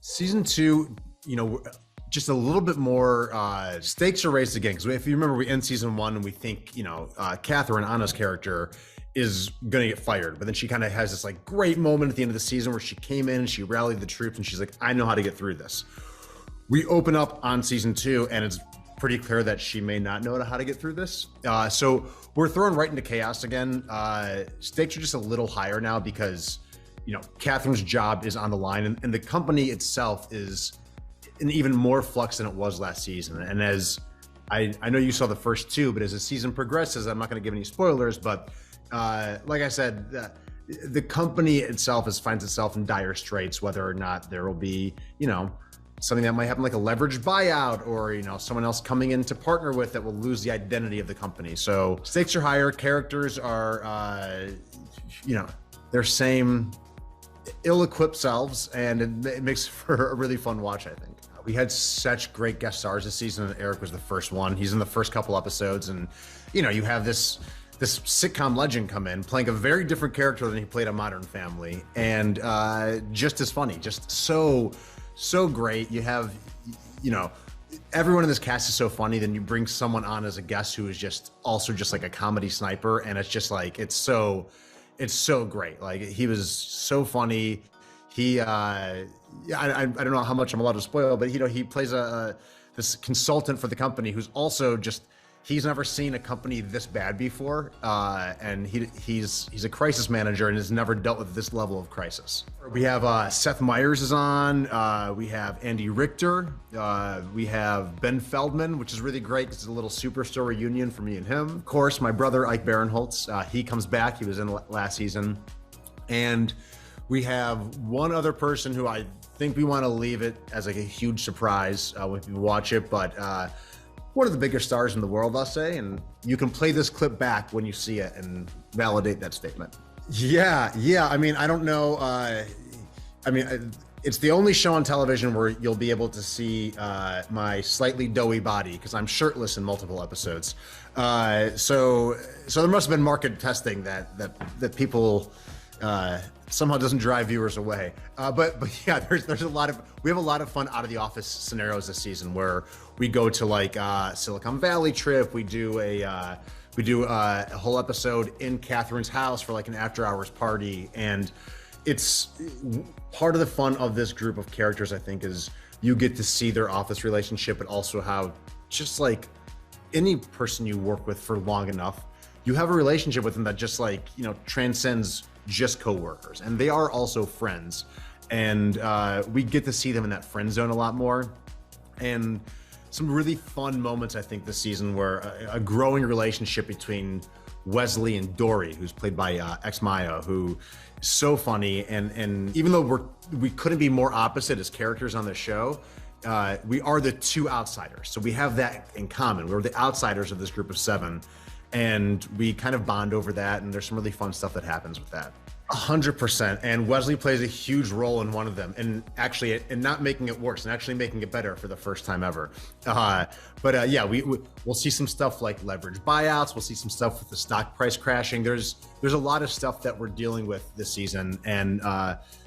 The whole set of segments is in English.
Season two, just a little bit more stakes are raised again. Because if you remember, we end season one and we think, Catherine, Anna's character, is gonna get fired, but then she kind of has this like great moment at the end of the season where she came in and she rallied the troops and she's like, I know how to get through this. We open up on season two and it's pretty clear that she may not know how to get through this. So we're thrown right into chaos again. Stakes are just a little higher now because, Catherine's job is on the line and the company itself is in even more flux than it was last season. And as I know you saw the first two, but as the season progresses, I'm not going to give any spoilers, but like I said, the company itself finds itself in dire straits, whether or not there will be, something that might happen like a leveraged buyout or, someone else coming in to partner with that will lose the identity of the company. So stakes are higher. Characters are, their same ill-equipped selves, and it makes for a really fun watch, I think. We had such great guest stars this season, and Eric was the first one. He's in the first couple episodes, and, you have this sitcom legend come in playing a very different character than he played on Modern Family, and just as funny, just so great. You have, everyone in this cast is so funny. Then you bring someone on as a guest who is just like a comedy sniper, and it's just like it's so great. Like, he was so funny. He I don't know how much I'm allowed to spoil, but he plays this consultant for the company who's also just, he's never seen a company this bad before, and he's a crisis manager and has never dealt with this level of crisis. We have Seth Meyers is on. We have Andy Richter. We have Ben Feldman, which is really great because it's a little Superstore reunion for me and him. Of course, my brother Ike Barinholtz. He comes back. He was in last season, and we have one other person who I think we want to leave it as like a huge surprise when you watch it, but. One of the bigger stars in the world, I'll say, and you can play this clip back when you see it and validate that statement. Yeah. I mean, I don't know. It's the only show on television where you'll be able to see my slightly doughy body because I'm shirtless in multiple episodes. So there must have been market testing that people somehow doesn't drive viewers away. But yeah, we have a lot of fun out of the office scenarios this season where we go to like Silicon Valley trip. We do a whole episode in Catherine's house for like an after hours party. And it's part of the fun of this group of characters, I think, is you get to see their office relationship, but also how just like any person you work with for long enough, you have a relationship with them that just like, transcends just coworkers, and they are also friends, and we get to see them in that friend zone a lot more, and some really fun moments I think this season where a growing relationship between Wesley and Dory, who's played by Maya, who is so funny, and even though we couldn't be more opposite as characters on the show, we are the two outsiders, so we have that in common. We're the outsiders of this group of seven, and we kind of bond over that, and there's some really fun stuff that happens with that. 100%, and Wesley plays a huge role in one of them, and actually, and not making it worse, and actually making it better for the first time ever. Yeah, we'll see some stuff like leverage buyouts. We'll see some stuff with the stock price crashing. There's a lot of stuff that we're dealing with this season, and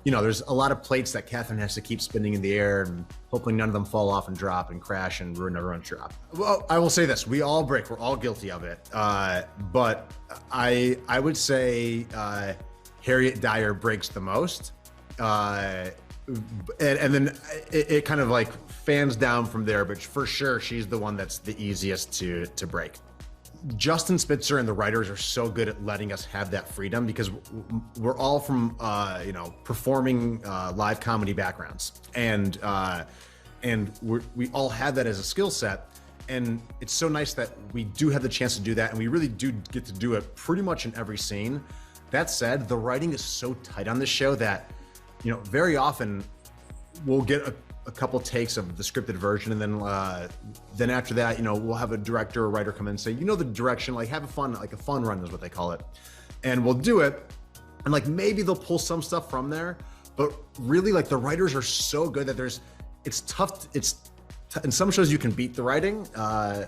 there's a lot of plates that Catherine has to keep spinning in the air, and hoping none of them fall off and drop and crash and ruin everyone's job. Well, I will say this: we all break. We're all guilty of it. But I would say. Harriet Dyer breaks the most, and then it kind of like fans down from there, but for sure she's the one that's the easiest to break. Justin Spitzer and the writers are so good at letting us have that freedom because we're all from performing live comedy backgrounds, and we all have that as a skill set. And it's so nice that we do have the chance to do that, and we really do get to do it pretty much in every scene. That said, the writing is so tight on this show that, very often we'll get a couple takes of the scripted version, and then after that, we'll have a director or writer come in and say, the direction, like have a fun run is what they call it, and we'll do it, and like maybe they'll pull some stuff from there, but really like the writers are so good that it's tough. In some shows you can beat the writing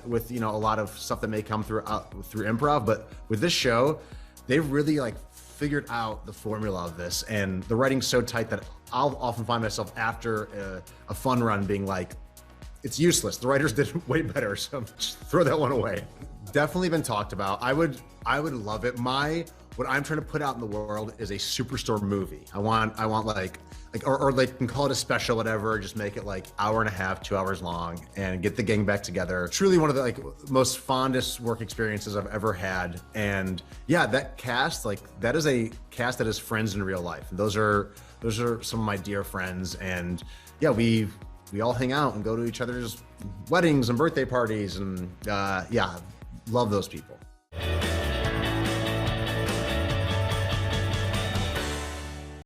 with a lot of stuff that may come through improv, but with this show, they've really like figured out the formula of this, and the writing's so tight that I'll often find myself after a fun run being like, it's useless. The writers did way better, so just throw that one away. Definitely been talked about. I would love it. What I'm trying to put out in the world is a Superstore movie. I want like or they can call it a special, whatever. Just make it like hour and a half, 2 hours long, and get the gang back together. Truly one of the like most fondest work experiences I've ever had. And yeah, that cast, like that is a cast that is friends in real life. And those are some of my dear friends. And yeah, we all hang out and go to each other's weddings and birthday parties, and yeah, love those people.